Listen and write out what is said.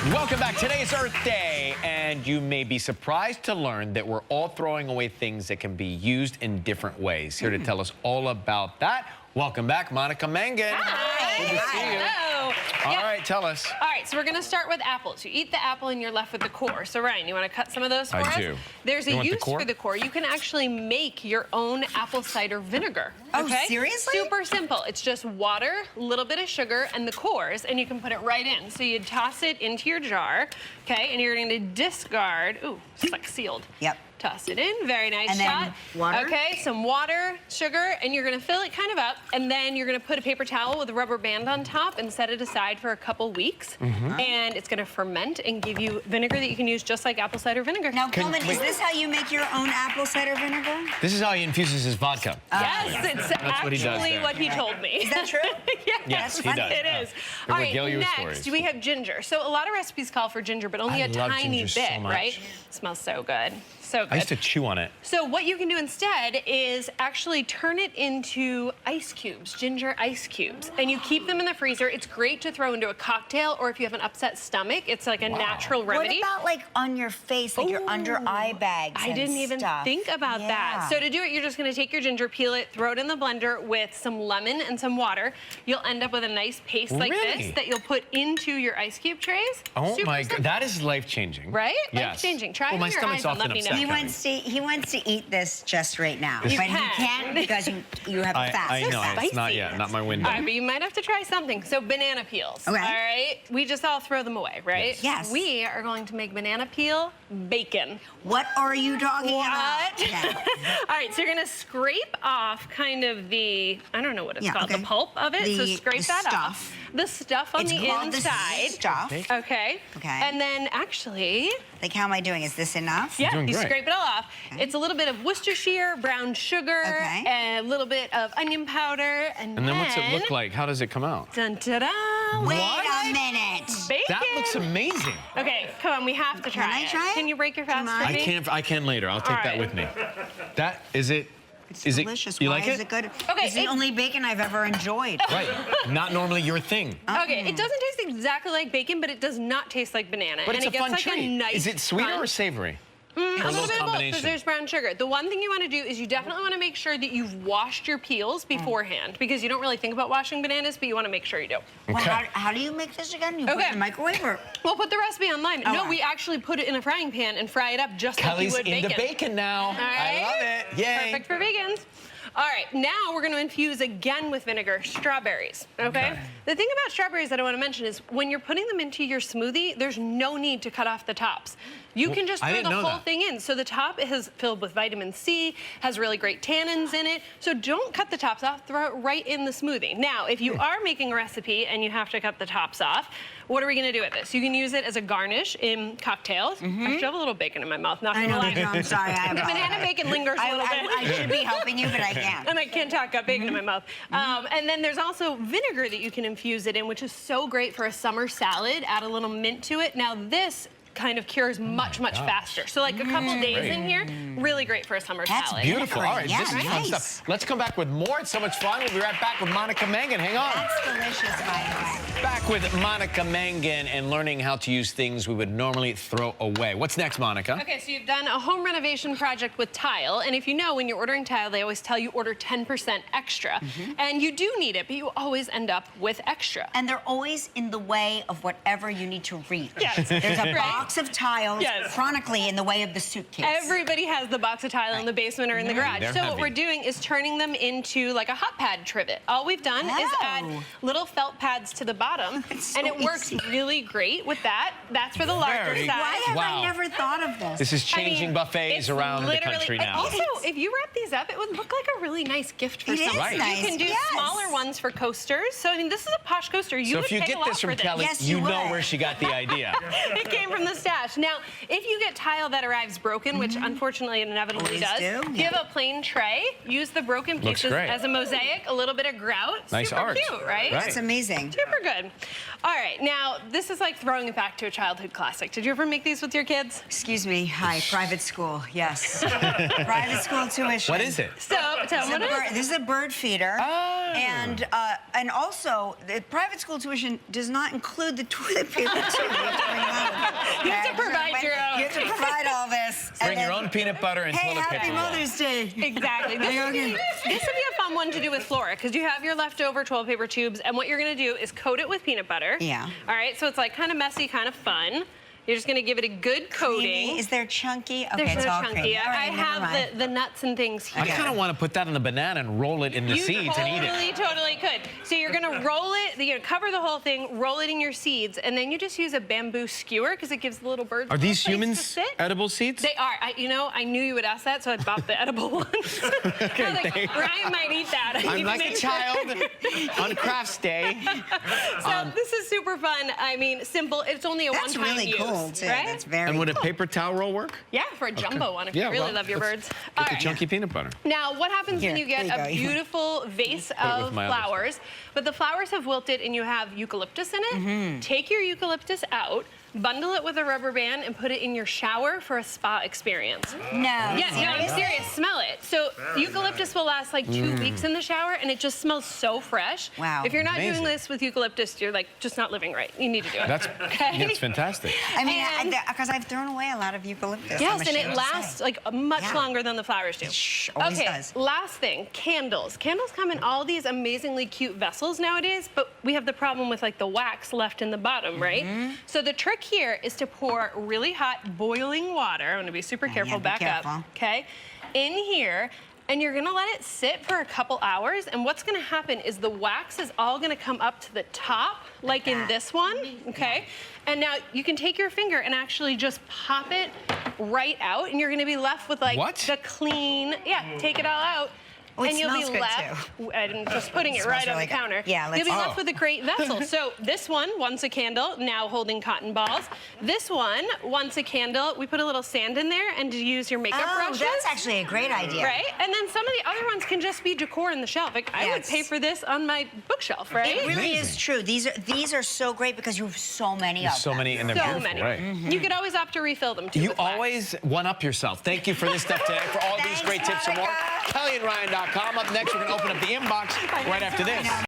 Welcome back. Today is Earth Day, and you may be surprised to learn that we're all throwing away things that can be used in different ways. Here to tell us all about that, welcome back, Monica Mangin. Hi. Good to see you. Hello. All right, tell us. All right, so we're going to start with apples. You eat the apple and you're left with the core. So, Ryan, you want to cut some of those for us? I do. There's a use for the core. You can actually make your own apple cider vinegar. Oh, okay? seriously? Super simple. It's just water, a little bit of sugar, and the cores, and you can put it right in. So you toss it into your jar, okay, and you're going to discard, ooh, it's like sealed. Yep. Toss it in, very nice and shot. Then water? Okay, some water, sugar, and you're gonna fill it kind of up, and then you're gonna put a paper towel with a rubber band on top and set it aside for a couple weeks. And it's gonna ferment and give you vinegar that you can use just like apple cider vinegar. Now, Coleman, is this how you make your own apple cider vinegar? This is how he infuses his vodka. Yes, it's actually what he told me. Is that true? Yes, he does. It is. He'll All right, regale you with next stories. we have ginger. So a lot of recipes call for ginger, but only I a love tiny ginger so bit, much. right? Smells so good. So good. I used to chew on it. So what you can do instead is actually turn it into ice cubes, ginger ice cubes, and you keep them in the freezer. It's great to throw into a cocktail, or if you have an upset stomach, it's like a natural remedy. What about like on your face, like your under eye bags? I didn't even think about that. So to do it, you're just gonna take your ginger, peel it, throw it in the blender with some lemon and some water. You'll end up with a nice paste like this that you'll put into your ice cube trays. Oh my God, that is life-changing. Right? Yes. Life-changing. Try it my on your stomach's eyes and let often me know. upset. He wants to eat this just right now, You but he can. can't because you have a fast. I know, So it's not spicy. yet, not my window. All right, but you might have to try something. So banana peels. Okay. All right. We just all throw them away, right? Yes. We are going to make banana peel bacon. What are you talking about? What? Okay. All right, so you're gonna scrape off kind of the, I don't know what it's called, okay. the pulp of it. So scrape that stuff. off. The stuff on It's the called inside. the stuff. Okay. Okay. And then actually, Like, how am I doing? Is this enough? yeah, doing you great. scrape it all off. It's a little bit of Worcestershire, brown sugar, Okay. and a little bit of onion powder, and And then what's it look like? How does it come out? Dun, ta-da! Wait What? a minute. Bacon. That looks amazing. Okay, come on, we have to try Can I try it? Can you break your fast for I me? can later. I'll take All that right. with me. That is it. It's Is delicious. it? You Why like is it? it good? Okay, It's the it- only bacon I've ever enjoyed. Right. Not normally your thing. Okay, it doesn't taste exactly like bacon, but it does not taste like banana. But and it's it a gets fun like treat. a nice Is it sweeter crunch. or savory? A little bit of both, because combination. there's brown sugar. The one thing you want to do is you definitely want to make sure that you've washed your peels beforehand, because you don't really think about washing bananas, but you want to make sure you do. Well, Okay. how do you make this again? You put it in the microwave or? We'll put the recipe online. No, Okay. we actually put it in a frying pan and fry it up just Kelly's like you would into bacon now. All right. I love it. Yay. Perfect for vegans. All right, now we're going to infuse again with vinegar strawberries, okay? The thing about strawberries that I want to mention is when you're putting them into your smoothie, there's no need to cut off the tops. You can just I throw didn't the know whole that. thing in. So the top is filled with vitamin C, has really great tannins in it. So don't cut the tops off, throw it right in the smoothie. Now, if you are making a recipe and you have to cut the tops off, what are we going to do with this? You can use it as a garnish in cocktails. I still have a little bacon in my mouth, not I gonna know, lie. Victor, I'm sorry. I Banana bacon lingers a little bit. I should be helping you, but I can't. And I can't talk, got bacon in my mouth. And then there's also vinegar that you can infuse it in, which is so great for a summer salad. Add a little mint to it. Now this kind of cures much faster. So like a couple days in here, really great for a summer That's salad. Beautiful. All right, Yeah, this is fun nice. stuff. Let's come back with more. It's so much fun. We'll be right back with Monica Mangin. Hang on. That's delicious, by the way. Back with Monica Mangin and learning how to use things we would normally throw away. What's next, Monica? Okay, so you've done a home renovation project with tile, and if you know, when you're ordering tile, they always tell you order 10% extra. And you do need it, but you always end up with extra. And they're always in the way of whatever you need to reach. Yes. There's a Right. box of tiles Yes. chronically in the way of the suitcase. Everybody has the box of tile in the basement or in the garage. They're So what heavy. we're doing is turning them into like a hot pad trivet. All we've done is add little felt pads to the bottom, It's so and it works easy. really great with that. That's for the larger Very size. Why have Wow. I never thought of this? This is I mean, changing buffets it's around the literally- country and now. Also, if you wrap these up, it would look like a really nice gift for It is someone. Right. nice. You can do Yes. smaller ones for coasters. So I mean, this is a posh coaster. You So would if you pay get a lot this from for Kelly, Yes, you you know would. where she got the idea. It came from the the stash. Now, if you get tile that arrives broken, which unfortunately it inevitably does, you have a plain tray, use the broken pieces as a mosaic, a little bit of grout. Nice Super art. cute, right? That's amazing. Super good. All right, now this is like throwing it back to a childhood classic. Did you ever make these with your kids? Excuse me. Hi, private school. Yes. Private school tuition. What is it? So, tell them what it is. This is a bird feeder. Oh. And also, the private school tuition does not include the toilet paper, too. You have to provide your own. You have to provide all this. Bring your own peanut butter and Hey, toilet paper. happy Mother's Day. Exactly. This would be a fun one to do with Flora, because you have your leftover toilet paper tubes, and what you're going to do is coat it with peanut butter. Yeah. All right, so it's like kind of messy, kind of fun. You're just going to give it a good coating. Creamy. Is there chunky? Okay, There's it's no all chunky. creamy. All right, I never mind. have the nuts and things here. I kind of want to put that on the banana and roll it in the seeds and eat it. Totally could. So you're gonna roll it, you're gonna cover the whole thing, roll it in your seeds, and then you just use a bamboo skewer because it gives the little birds. Are these a place humans to sit. edible seeds? They are. I knew you would ask that, so I bought the edible ones. Okay, I was like, Ryan might eat that. I'm like a child on crafts day. So this is super fun. I mean, simple. It's only a That's one-time really use, cool, too. right? That's very And would a cool. paper towel roll work? Yeah, for a jumbo one if Yeah, you really well, love your let's birds. Get All the right. chunky peanut butter. Now, what happens when you get Here you a go. beautiful vase it of with my other flowers, but the flowers have wilted and you have eucalyptus in it? Take your eucalyptus out, bundle it with a rubber band, and put it in your shower for a spa experience. No. Yeah, no, I'm serious. Smell it. So eucalyptus will last like 2 weeks in the shower, and it just smells so fresh. Wow. If you're not Amazing. doing this with eucalyptus, you're like just not living right. You need to do it. That's okay. fantastic. I mean, And- because I've thrown away a lot of eucalyptus. Yes, I'm and ashamed it to lasts say. like much Yeah. longer than the flowers do. Always Okay, does. last thing, candles. Candles come in all these amazingly cute vessels nowadays, but we have the problem with like the wax left in the bottom, right? So the trick here is to pour really hot boiling water. I'm gonna be super careful, yeah, be back careful. up, okay? In here, and you're gonna let it sit for a couple hours, and what's gonna happen is the wax is all gonna come up to the top, like in this one, okay? And now you can take your finger and actually just pop it right out, and you're gonna be left with like What? the clean, take it all out. Oh, it and you'll smells be good, left, and just putting it smells right on really the good. counter. Yeah, let's- You'll be Oh. left with a great vessel. So this one, once a candle, now holding cotton balls. This one, once a candle, we put a little sand in there and to use your makeup Oh, brushes. that's actually a great idea. Right? And then some of the other ones can just be decor in the shelf. Like, I would Yes. pay for this on my bookshelf, right? It really Amazing. is true. These are so great because you have so many of So them. many, and they're So beautiful, many. right? You could always opt to refill them too. You with wax. always one-up yourself. Thank you for this stuff today. For all these Thanks, great tips and more, Monica. KellyandRyan.com. Up next, we're going to open up the inbox right after this.